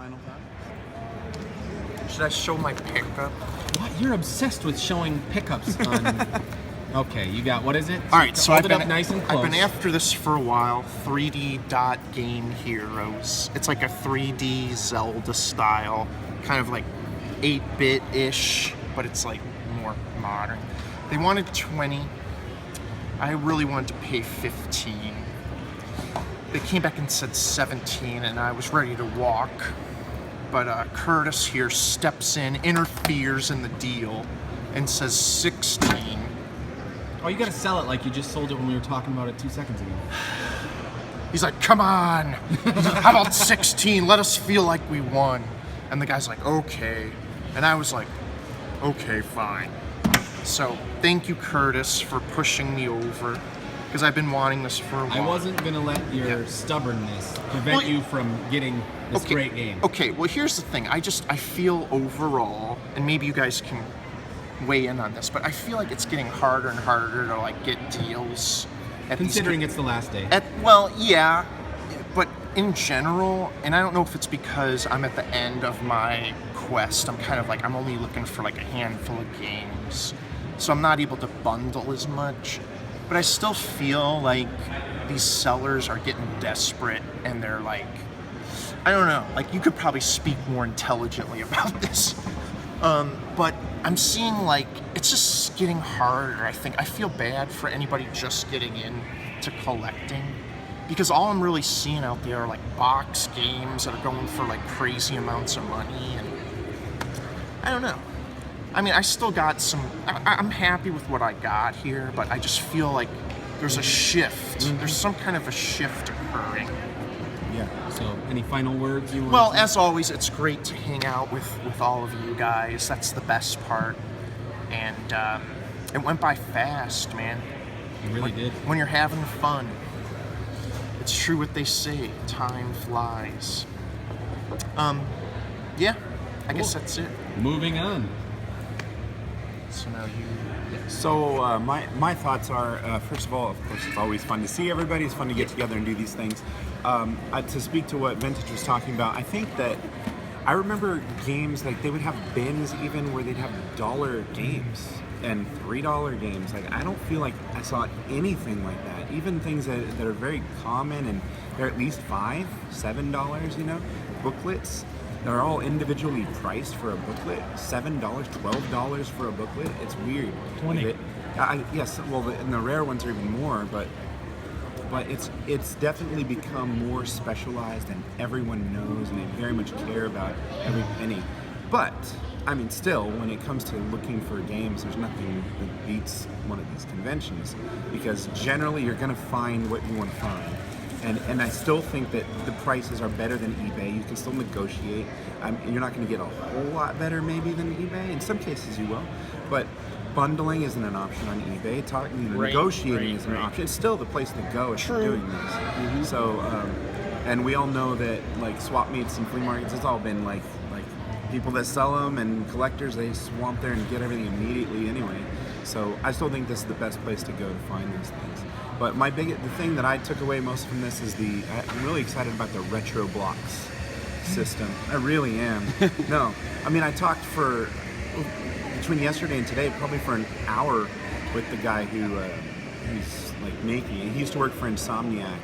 final thoughts? Should I show my pickup? What? You're obsessed with showing pickups on... Okay, you got, what is it? All right, so Hold it up nice and close. I've been after this for a while. 3D Dot Game Heroes. It's like a 3D Zelda style, kind of like 8-bit-ish, but it's like more modern. They wanted 20. I really wanted to pay 15. They came back and said 17, and I was ready to walk. But Curtis here steps in, interferes in the deal, and says 16. Oh, you gotta sell it like you just sold it when we were talking about it 2 seconds ago. He's like, come on, how about 16? Let us feel like we won. And the guy's like, okay. And I was like, okay, fine. So thank you, Curtis, for pushing me over, because I've been wanting this for a while. I wasn't gonna let your stubbornness prevent you from getting this great game. Okay, well, here's the thing. I feel overall, and maybe you guys can weigh in on this, but I feel like it's getting harder and harder to like get deals. Considering it's the last day. Well, yeah, but in general, and I don't know if it's because I'm at the end of my quest, I'm kind of like, I'm only looking for like a handful of games, so I'm not able to bundle as much, but I still feel like these sellers are getting desperate, and they're like, I don't know, like you could probably speak more intelligently about this. But I'm seeing like it's just getting harder. I think I feel bad for anybody just getting into collecting, because all I'm really seeing out there are like box games that are going for like crazy amounts of money, and I don't know. I mean, I still got some. I'm happy with what I got here, but I just feel like there's a shift. Mm-hmm. There's some kind of a shift occurring. Yeah. So, any final words you want? Well, as always, it's great to hang out with all of you guys. That's the best part. And it went by fast, man. It really did. When you're having fun, it's true what they say. Time flies. Yeah. I guess that's it. Moving on. So now you. So my thoughts are, first of all, of course, it's always fun to see everybody. It's fun to get together and do these things. To speak to what Vintage was talking about, I think that I remember games, like they would have bins even where they'd have $1 games and $3 games. Like I don't feel like I saw anything like that. Even things that are very common and they're at least $5, $7, you know, booklets. They're all individually priced for a booklet. $7, $12 for a booklet. It's weird. 20. Yes, well, and the rare ones are even more, but it's definitely become more specialized, and everyone knows, and they very much care about every penny. But I mean, still, when it comes to looking for games, there's nothing that beats one of these conventions, because generally you're going to find what you want to find. And I still think that the prices are better than eBay. You can still negotiate. You're not going to get a whole lot better maybe than eBay. In some cases you will. But bundling isn't an option on eBay. Negotiating isn't an option. It's still the place to go if you're doing this. Mm-hmm. So, and we all know that like swap meets and flea markets, it's all been like people that sell them and collectors, they swamp there and get everything immediately anyway. So I still think this is the best place to go to find these things. But the thing that I took away most from this is I'm really excited about the retro blocks system. I really am. No, I mean, I talked between yesterday and today, probably for an hour with the guy who's like making it. He used to work for Insomniac,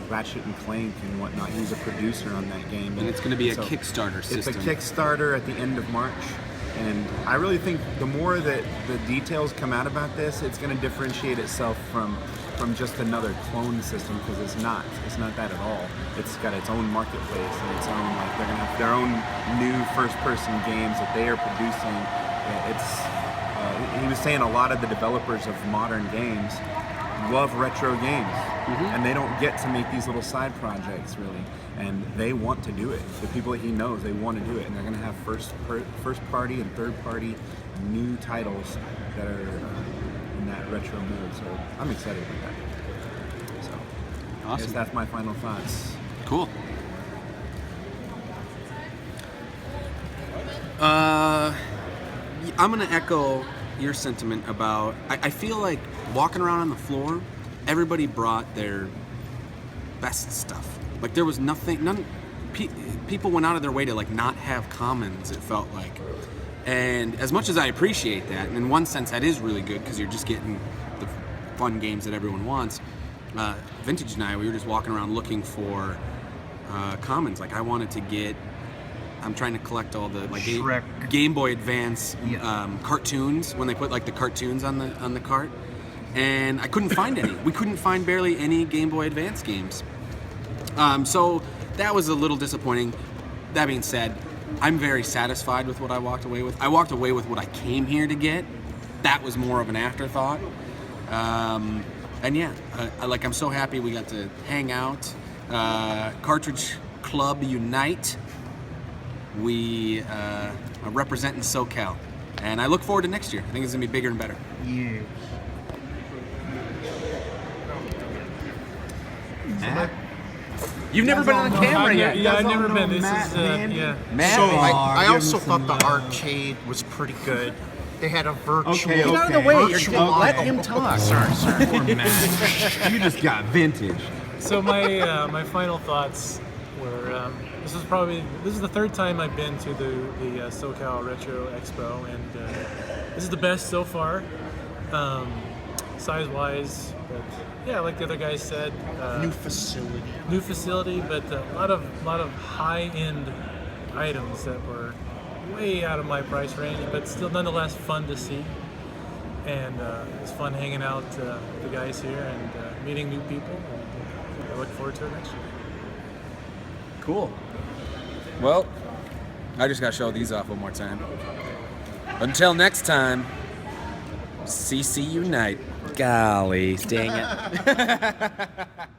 Ratchet and Clank and whatnot. He was a producer on that game. And it's going to be a Kickstarter system. It's a Kickstarter at the end of March. And I really think the more that the details come out about this, it's going to differentiate itself from just another clone system, because it's not that at all. It's got its own marketplace and its own, like, they're going to have their own new first-person games that they are producing. He was saying a lot of the developers of modern games love retro games, and they don't get to make these little side projects really, and they want to do it. The people that he knows, they want to do it, and they're going to have first party and third party new titles that are in that retro mode. So I'm excited about that. So awesome. I guess that's my final thoughts. Cool. I'm going to echo your sentiment about, I feel like walking around on the floor, everybody brought their best stuff. Like there was none people went out of their way to like not have commons. It felt like, and as much as I appreciate that, and in one sense that is really good because you're just getting the fun games that everyone wants. Vintage and I, we were just walking around looking for commons. Like I wanted to get. I'm trying to collect all the like Game Boy Advance cartoons when they put like the cartoons on the cart, and I couldn't find any. We couldn't find barely any Game Boy Advance games. So that was a little disappointing. That being said, I'm very satisfied with what I walked away with. I walked away with what I came here to get. That was more of an afterthought. And yeah, I'm so happy we got to hang out. Cartridge Club Unite. We are representing SoCal, and I look forward to next year. I think it's gonna be bigger and better. Yeah. You've never been on camera yet. Yeah, I've never been. This Matt is Bandy? yeah. Matt So Bandy. I also thought the arcade was pretty good. They had a virtual. Okay, Get out of the way. You're virtual let eye. him talk. Sorry. Poor Matt. You just got vintage. So my final thoughts were this is the third time I've been to the SoCal Retro Expo, and this is the best so far, size wise. But yeah, like the other guys said, new facility, but a lot of high end items that were way out of my price range, but still nonetheless fun to see. And it's fun hanging out with the guys here and meeting new people. And I look forward to it next year. Cool. Well, I just got to show these off one more time. Until next time, CC Unite. Golly, dang it.